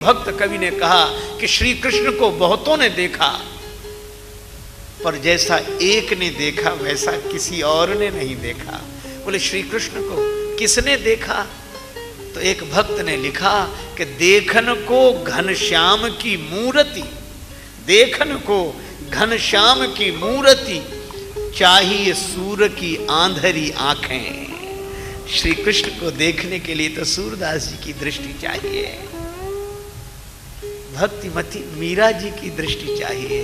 भक्त कवि ने कहा कि श्री कृष्ण को बहुतों ने देखा, पर जैसा एक ने देखा वैसा किसी और ने नहीं देखा। बोले श्री कृष्ण को किसने देखा? तो एक भक्त ने लिखा कि देखन को घनश्याम की मूर्ति, देखन को घनश्याम की मूर्ति, चाहिए सूर की आंधरी आंखें। श्री कृष्ण को देखने के लिए तो सूरदास जी की दृष्टि चाहिए, भक्तिमती मीरा जी की दृष्टि चाहिए।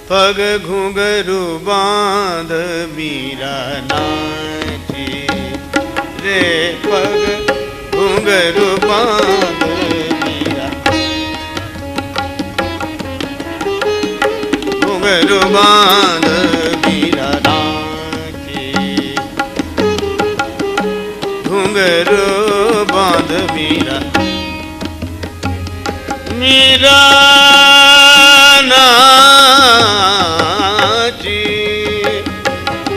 पग घुंघरू बांध मीरा नाची रे, पग घुंघरू बांध मीरा, घुंघरू बांध मीरा नाची, घुंघरू बांध मीरा, मीरा नाची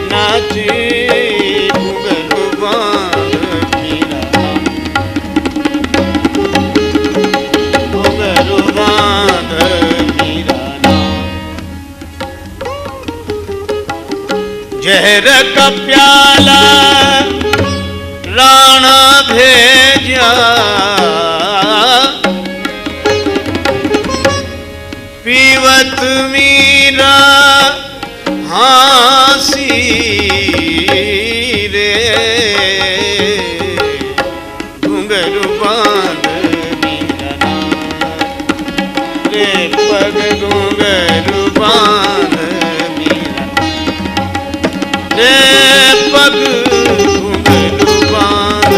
नाची, घुंघरू बांध मीरा, घुंघरू बांध मीरा। जहर का प्याला राणा भेजा, पीवत मीरा हासी रे, घुंघरू बांध मीरा रे, पग घुंघरू बांध मीरा रे, पग घुंघरू बांध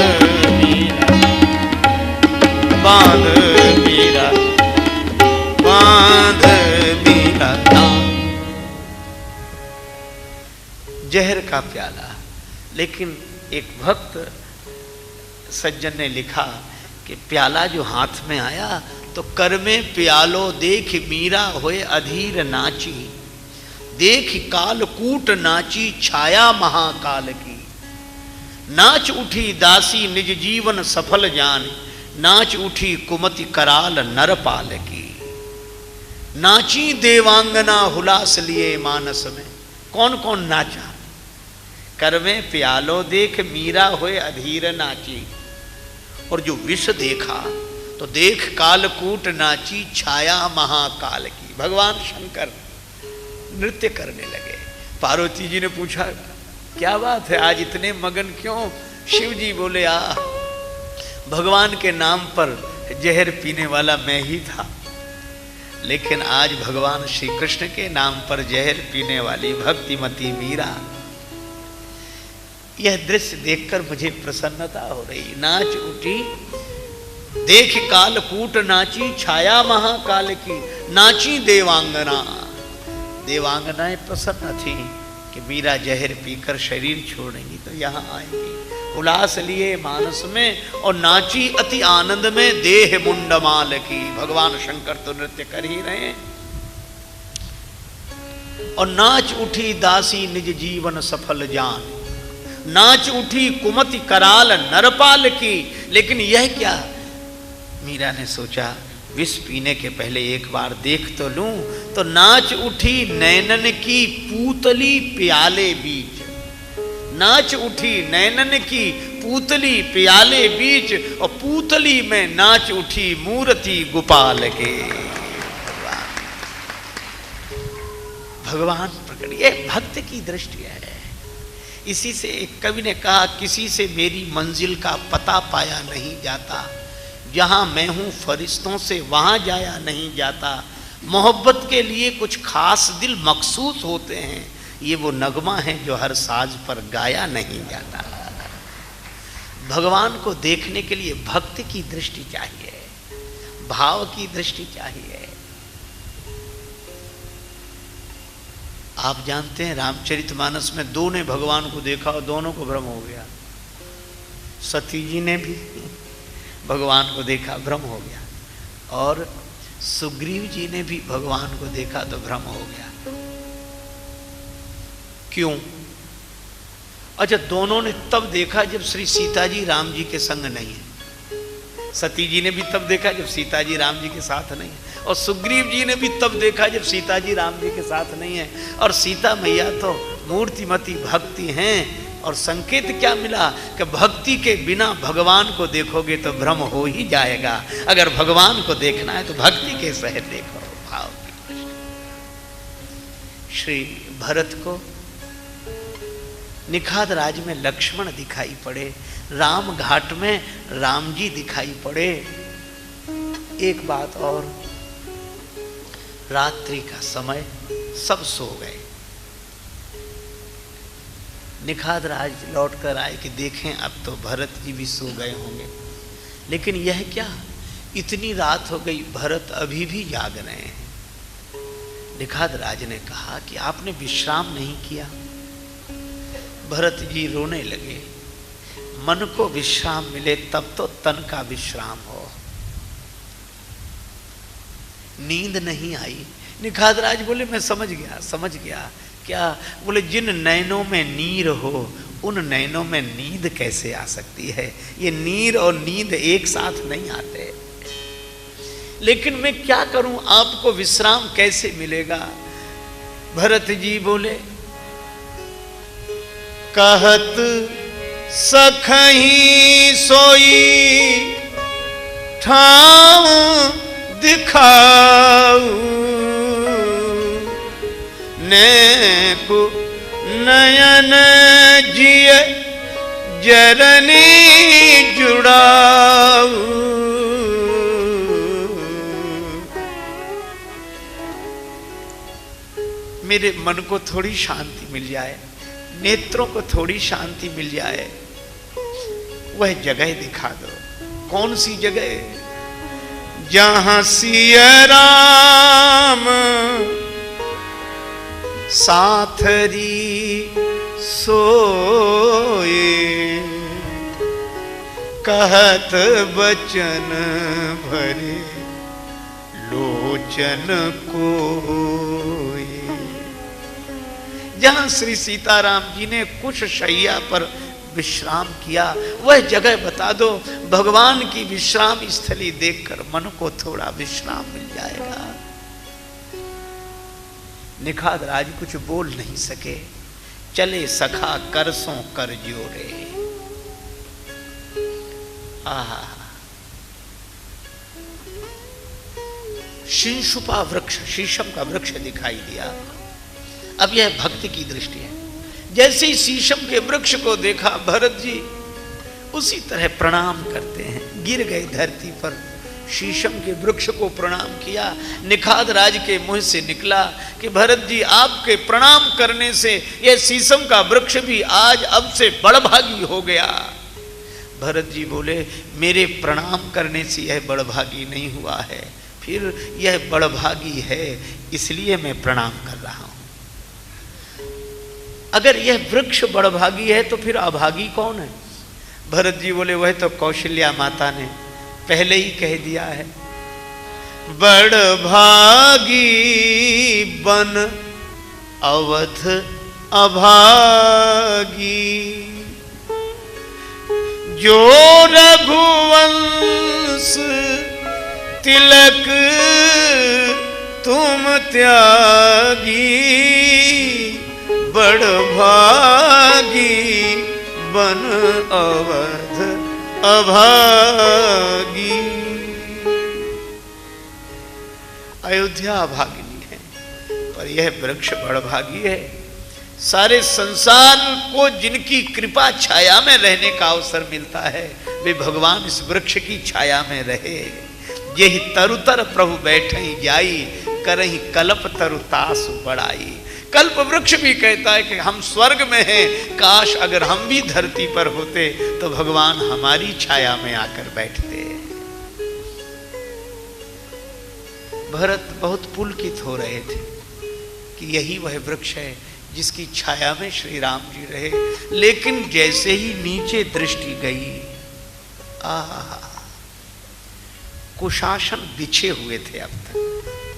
मीरा, बांध मीरा, बांध मीरा। जहर का प्याला। लेकिन एक भक्त सज्जन ने लिखा कि प्याला जो हाथ में आया तो कर में प्यालो देख मीरा होए अधीर नाची, देख कालकूट नाची छाया महाकाल की, नाच उठी दासी निज जीवन सफल जान, नाच उठी कुमति कराल नरपाल की, नाची देवांगना हुलास लिए मानस में। कौन कौन नाचा? कर में प्यालो देख मीरा होए अधीर नाची, और जो विष देखा तो देख कालकूट नाची छाया महाकाल की। भगवान शंकर नृत्य करने लगे। पार्वती जी ने पूछा क्या बात है, आज इतने मगन क्यों? शिव जी बोले भगवान के नाम पर जहर पीने वाला मैं ही था, लेकिन आज भगवान श्री कृष्ण के नाम पर जहर पीने वाली भक्तिमती मीरा। यह दृश्य देखकर मुझे प्रसन्नता हो रही। नाच उठी देख कालकूट नाची छाया महाकाल की, नाची देवांगना। देवांगनाएं प्रसन्न थी कि मीरा जहर पीकर शरीर छोड़ेंगी तो यहाँ आएंगी। उल्लास लिए मानस में और नाची अति आनंद में देह मुंडमाल की। भगवान शंकर तो नृत्य कर ही रहे हैं। और नाच उठी दासी निज जीवन सफल जान, नाच उठी कुमति कराल नरपाल की। लेकिन यह क्या? मीरा ने सोचा विष पीने के पहले एक बार देख तो लूं। तो नाच उठी नैनन की पूतली प्याले बीच, नाच उठी नैनन की पूतली प्याले बीच, और पूतली में नाच उठी मूर्ति गोपाल के। भगवान प्रकट। ये भक्त की दृष्टि है। इसी से एक कवि ने कहा किसी से मेरी मंजिल का पता पाया नहीं जाता, जहां मैं हूं फरिश्तों से वहां जाया नहीं जाता, मोहब्बत के लिए कुछ खास दिल मखसूस होते हैं, ये वो नगमा है जो हर साज पर गाया नहीं जाता। भगवान को देखने के लिए भक्ति की दृष्टि चाहिए, भाव की दृष्टि चाहिए। आप जानते हैं रामचरितमानस में दो ने भगवान को देखा और दोनों को भ्रम हो गया। सती जी ने भी भगवान को देखा, भ्रम हो गया, और सुग्रीव जी ने भी भगवान को देखा तो भ्रम हो गया। क्यों? अच्छा, दोनों ने तब देखा जब श्री सीता जी राम जी के संग नहीं है। सती जी ने भी तब देखा जब सीता जी राम जी के साथ नहीं है, और सुग्रीव जी ने भी तब देखा जब सीता जी राम जी के साथ नहीं है। और सीता मैया तो मूर्तिमती भक्ति हैं, और संकेत क्या मिला कि भक्ति के बिना भगवान को देखोगे तो भ्रम हो ही जाएगा। अगर भगवान को देखना है तो भक्ति के सहित देखो, भाव की दृष्टि। श्री भरत को निखाद राज में लक्ष्मण दिखाई पड़े, राम घाट में राम जी दिखाई पड़े। एक बात और, रात्रि का समय, सब सो गए। निखाद राज लौट कर आए कि देखें अब तो भरत जी भी सो गए होंगे, लेकिन यह क्या, इतनी रात हो गई, भरत अभी भी जाग रहे हैं। निखाद राज ने कहा कि आपने विश्राम नहीं किया। भरत जी रोने लगे, मन को विश्राम मिले तब तो तन का विश्राम हो। नींद नहीं आई। निखाद राज बोले मैं समझ गया। क्या? बोले जिन नैनों में नीर हो उन नैनों में नींद कैसे आ सकती है? ये नीर और नींद एक साथ नहीं आते। लेकिन मैं क्या करूं, आपको विश्राम कैसे मिलेगा? भरत जी बोले, कहत सखही सोई ठाव दिखाऊ, नेकु नयन जिय जरनी जुड़ाऊ। मेरे मन को थोड़ी शांति मिल जाए, नेत्रों को थोड़ी शांति मिल जाए, वह जगह दिखा दो। कौन सी जगह? जहां सिया राम साथरी सोए, कहत बचन भरे लोचन कोए। जहां श्री सीताराम जी ने कुश शैया पर विश्राम किया, वह जगह बता दो। भगवान की विश्राम स्थली देखकर मन को थोड़ा विश्राम मिल जाएगा। निखाद राज कुछ बोल नहीं सके, चले सखा करसों कर जोड़े। आहा, शिंशुपा वृक्ष, शीशम का वृक्ष दिखाई दिया। अब यह भक्ति की दृष्टि है। जैसे ही शीशम के वृक्ष को देखा भरत जी उसी तरह प्रणाम करते हैं, गिर गए धरती पर, शीशम के वृक्ष को प्रणाम किया। निखाद राज के मुंह से निकला कि भरत जी आपके प्रणाम करने से यह शीशम का वृक्ष भी आज अब से बड़भागी हो गया। भरत जी बोले, मेरे प्रणाम करने से यह बड़भागी नहीं हुआ है, फिर यह बड़भागी है इसलिए मैं प्रणाम कर रहा हूं। अगर यह वृक्ष बड़भागी है तो फिर अभागी कौन है? भरत जी बोले, वह तो कौशल्या माता ने पहले ही कह दिया है, बड़भागी बन अवध अभागी, जो रघुवंश तिलक तुम त्यागी, बड़भागी बन अवध अभागी। अयोध्या अभागिनी है, पर यह वृक्ष बड़भागी है। सारे संसार को जिनकी कृपा छाया में रहने का अवसर मिलता है, वे भगवान इस वृक्ष की छाया में रहे। यही तरुतर प्रभु बैठे जाई, करही कल्प तरुतास बढ़ाई। कल्प वृक्ष भी कहता है कि हम स्वर्ग में हैं, काश अगर हम भी धरती पर होते तो भगवान हमारी छाया में आकर बैठते। भरत बहुत पुलकित हो रहे थे कि यही वह वृक्ष है जिसकी छाया में श्री राम जी रहे। लेकिन जैसे ही नीचे दृष्टि गई, कुशासन बिछे हुए थे, अब तक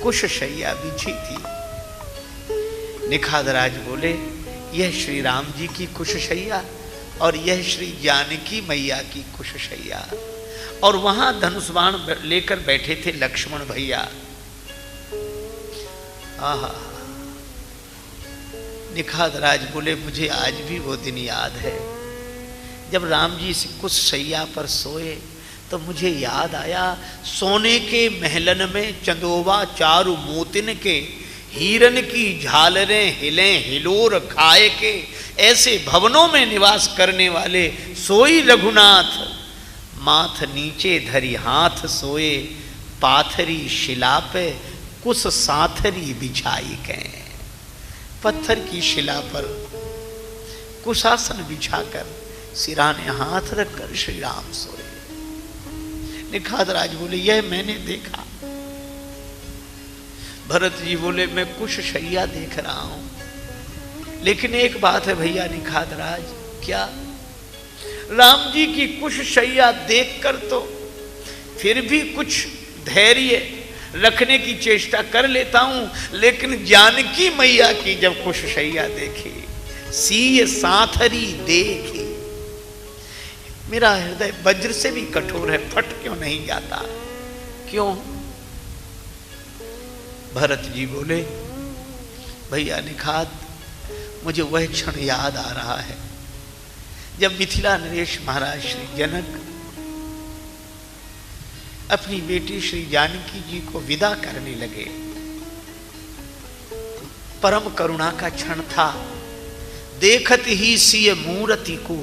कुश शैया बिछी थी। निखाद राज बोले, यह श्री राम जी की कुशशैया और यह श्री जानकी मैया की कुशशैया। और वहां धनुष बाण लेकर बैठे थे लक्ष्मण भैया। आहा, निखात राज बोले मुझे आज भी वो दिन याद है जब राम जी कुशशैया पर सोए तो मुझे याद आया सोने के महलन में चंदोबा चारु मोतिन के, हीरन की झालरें हिले हिलोर खाए के, ऐसे भवनों में निवास करने वाले सोई रघुनाथ, माथ नीचे धरी हाथ सोए, पाथरी शिला पे कुछ साथरी बिछाई के। पत्थर की शिला पर कुशासन बिछाकर सिराने हाथ रखकर श्री राम सोए। निखात राज बोले यह मैंने देखा। भरत जी बोले मैं कुशशैया देख रहा हूं, लेकिन एक बात है भैया निखात राज, क्या? राम जी की कुशशैया देखकर तो फिर भी कुछ धैर्य रखने की चेष्टा कर लेता हूं, लेकिन जानकी मैया की जब कुशशैया देखी, सीय साथरी देखी, मेरा हृदय वज्र से भी कठोर है, फट क्यों नहीं जाता? क्यों? भरत जी बोले भैया निखात, मुझे वह क्षण याद आ रहा है जब मिथिला नरेश महाराज श्री जनक अपनी बेटी श्री जानकी जी को विदा करने लगे। परम करुणा का क्षण था। देखत ही सिय मूरति को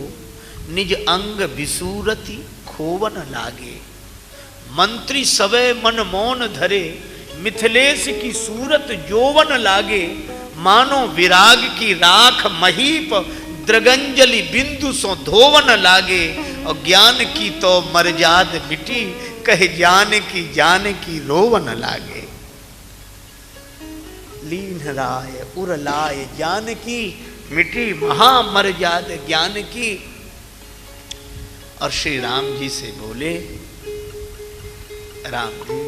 निज अंग विसूरति खोवन लागे, मंत्री सवै मन मौन धरे, मिथिलेश की सूरत जोवन लागे, मानो विराग की राख महीप, द्रगंजलि बिंदु सो धोवन लागे, और ज्ञान की तो मर्याद मिटी, कह जान की रोवन लागे। लीन राय उर लाय जान की मिटी, महामर्याद ज्ञान की। और श्री राम जी से बोले राम जी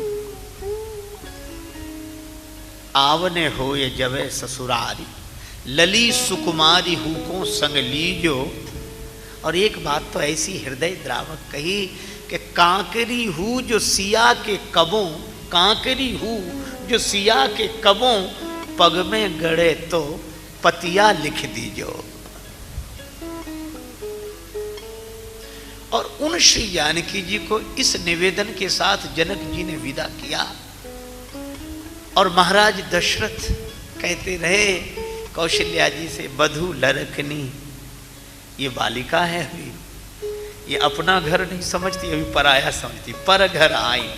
आवने होए जवे ससुरारी, लली सुकुमारी हुको संग लीजो। और एक बात तो ऐसी हृदय द्रावक कही कि कांकरी हूँ जो सिया के कबों, कांकरी हूँ जो सिया के कबों, पग में गड़े तो पतिया लिख दीजो। और उन श्री जानकी जी को इस निवेदन के साथ जनक जी ने विदा किया। और महाराज दशरथ कहते रहे कौशल्या जी से, बधू लरकनी, ये बालिका है, अभी ये अपना घर नहीं समझती, अभी पराया समझती। पर घर आई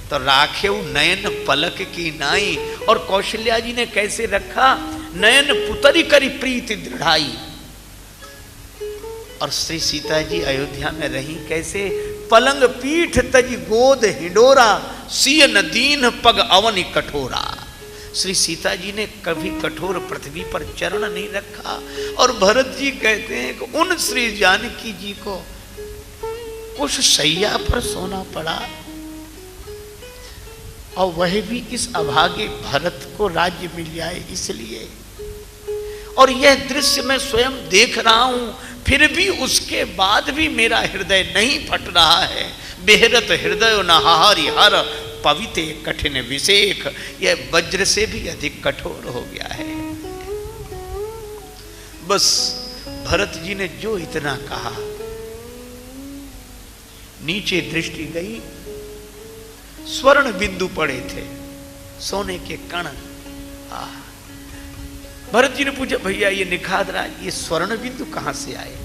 तो राखेऊ नयन पलक की नाई। और कौशल्या जी ने कैसे रखा? नयन पुतरी करी प्रीति दृढ़ाई। और श्री सीता जी अयोध्या में रही कैसे? पलंग पीठ तज गोद हिडोरा, सिय न दीन पग अवनि कठोरा। श्री सीता जी ने कभी कठोर पृथ्वी पर चरण नहीं रखा। और भरत जी कहते हैं कि उन श्री जानकी जी को कुशशैया पर सोना पड़ा, और वह भी इस अभागे भरत को राज्य मिल जाए इसलिए। और यह दृश्य मैं स्वयं देख रहा हूं, फिर भी उसके बाद भी मेरा हृदय नहीं फट रहा है। बेहरत हृदय नहारी हर, पविते कठिन विषेक। यह वज्र से भी अधिक कठोर हो गया है। बस भरत जी ने जो इतना कहा, नीचे दृष्टि गई, स्वर्ण बिंदु पड़े थे, सोने के कण। भरत जी ने पूछा भैया ये निखात राज, ये स्वर्ण बिंदु कहां से आए,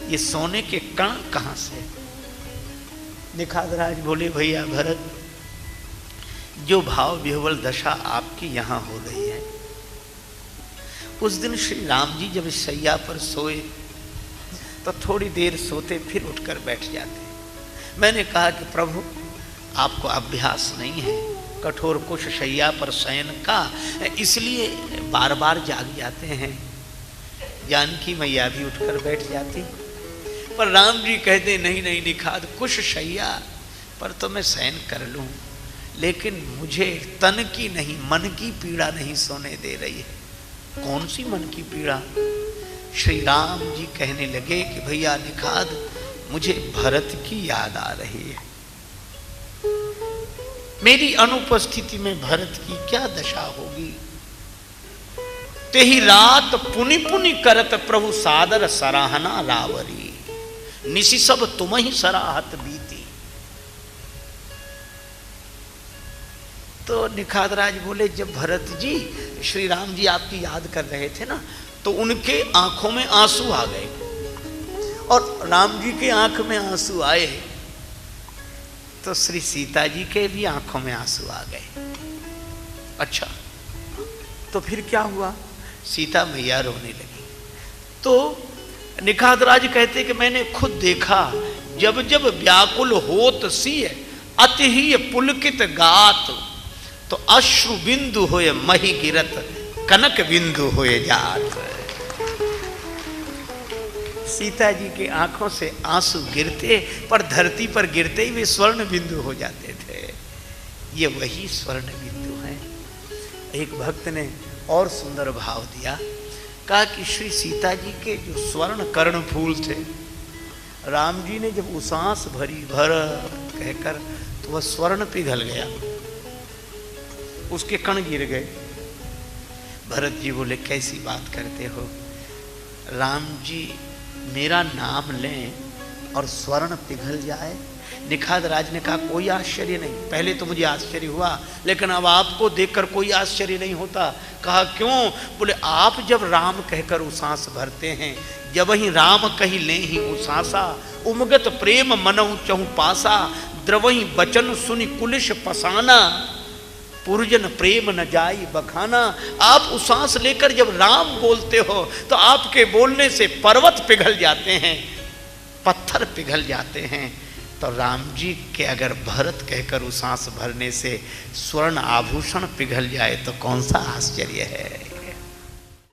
ये सोने के कण कहां से? निखात राज बोले भैया भरत, जो भाव विह्वल दशा आपकी यहां हो रही है, उस दिन श्री राम जी जब शैया पर सोए तो थोड़ी देर सोते फिर उठकर बैठ जाते। मैंने कहा कि प्रभु आपको अभ्यास नहीं है कठोर कुशशैया पर शयन का, इसलिए बार बार जाग जाते हैं। जानकी मैया भी उठकर बैठ जाती, पर राम जी कहते नहीं नहीं निखात, कुशशैया पर तो मैं शयन कर लूं, लेकिन मुझे तन की नहीं मन की पीड़ा नहीं सोने दे रही है। कौन सी मन की पीड़ा? श्री राम जी कहने लगे कि भैया निखाद, मुझे भरत की याद आ रही है। मेरी अनुपस्थिति में भरत की क्या दशा होगी। तेही रात पुनि पुनि करत प्रभु सादर सराहना रावरी, निशि सब तुम ही सराहत बीती। तो निखाद राज बोले, जब भरत जी श्री राम जी आपकी याद कर रहे थे ना, तो उनके आंखों में आंसू आ गए और राम जी के आंख में आंसू आए तो श्री सीता जी के भी आंखों में आंसू आ गए। अच्छा, तो फिर क्या हुआ? सीता मैया रोने लगी। तो निखाद राज कहते कि मैंने खुद देखा, जब जब व्याकुल होत सिय अति ही पुलकित गात, तो अश्रु बिंदु होए मही गिरत कनक बिंदु होए जात। सीता जी के आंखों से आंसू गिरते, पर धरती पर गिरते ही वे स्वर्ण बिंदु हो जाते थे। ये वही स्वर्ण बिंदु हैं। एक भक्त ने और सुंदर भाव दिया, कहा कि श्री सीता जी के जो स्वर्ण कर्ण फूल थे, राम जी ने जब उसास भरी भर कहकर, तो वह स्वर्ण पिघल गया, उसके कण गिर गए। भरत जी बोले, कैसी बात करते हो, राम जी मेरा नाम लें और स्वर्ण पिघल जाए। निखाद राज ने कहा, कोई आश्चर्य नहीं। पहले तो मुझे आश्चर्य हुआ, लेकिन अब आपको देखकर कोई आश्चर्य नहीं होता। कहा, क्यों? बोले, आप जब राम कहकर उसास भरते हैं, जब ही राम कही ले ही उसासा, उमगत प्रेम मनहु चहु पासा, द्रवही बचन सुनि कुलिश पसाना, पुरजन प्रेम न जाई बखाना। आप उसास लेकर जब राम बोलते हो, तो आपके बोलने से पर्वत पिघल जाते हैं, पत्थर पिघल जाते हैं। तो राम जी के अगर भरत कहकर उसास भरने से स्वर्ण आभूषण पिघल जाए तो कौन सा आश्चर्य है।